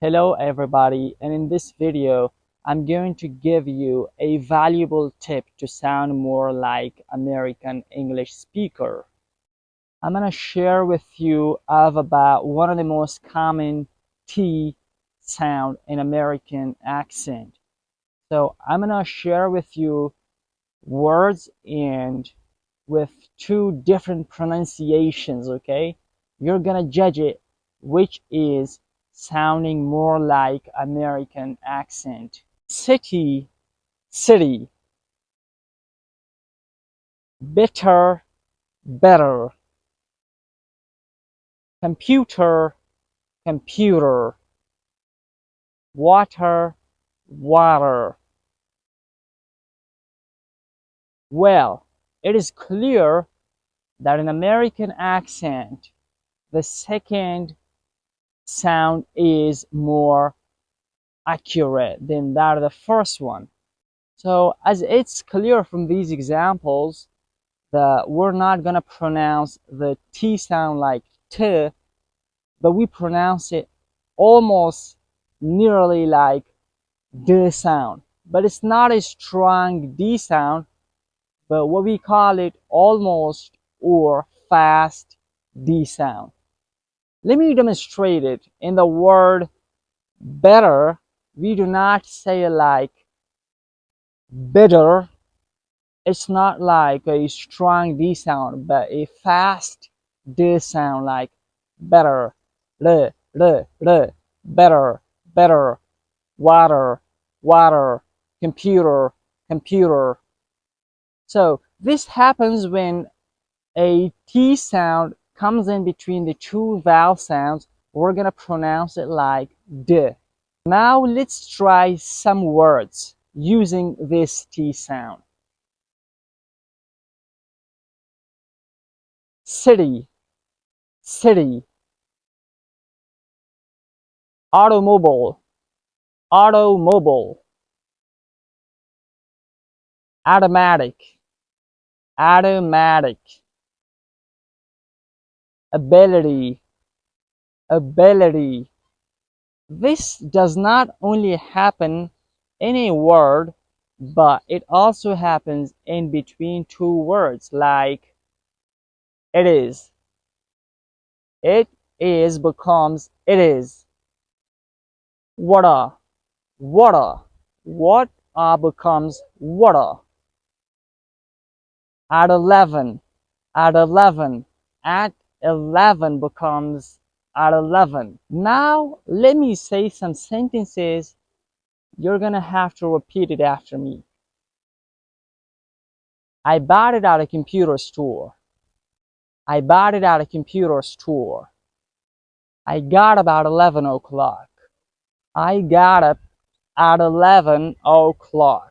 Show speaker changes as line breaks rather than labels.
Hello everybody, and in this video I'm going to give you a valuable tip to sound more like American English speaker. I'm going to share with you of about one of the most common T sound in American accent. So I'm going to share with you words and with two different pronunciations, okay? You're going to judge it which is sounding more like American accent. City, city. Bitter, better. Computer, computer. Water, water. Well, it is clear that in American accent, the second sound is more accurate than that of the first one. So as it's clear from these examples that we're not going to pronounce the T sound like T, but we pronounce it almost nearly like D sound. But it's not a strong D sound, but what we call it almost or fast D sound. Let me demonstrate it. In the word better, we do not say it like bitter. It's not like a strong D sound, but a fast D sound like better, better, better, water, water, computer, computer. So this happens when a T sound comes in between the two vowel sounds. We're gonna pronounce it like D. Now let's try some words using this T sound. City, city. Automobile, automobile. Automatic, automatic. Ability, ability. This does not only happen in a word, but it also happens in between two words like it is. It is becomes it is. Water, water. What becomes water. At 11, at 11. At 11 becomes at 11. Now let me say some sentences. You're gonna have to repeat it after me. I bought it at a computer store. I bought it at a computer store. I got about 11 o'clock. I got up at 11 o'clock.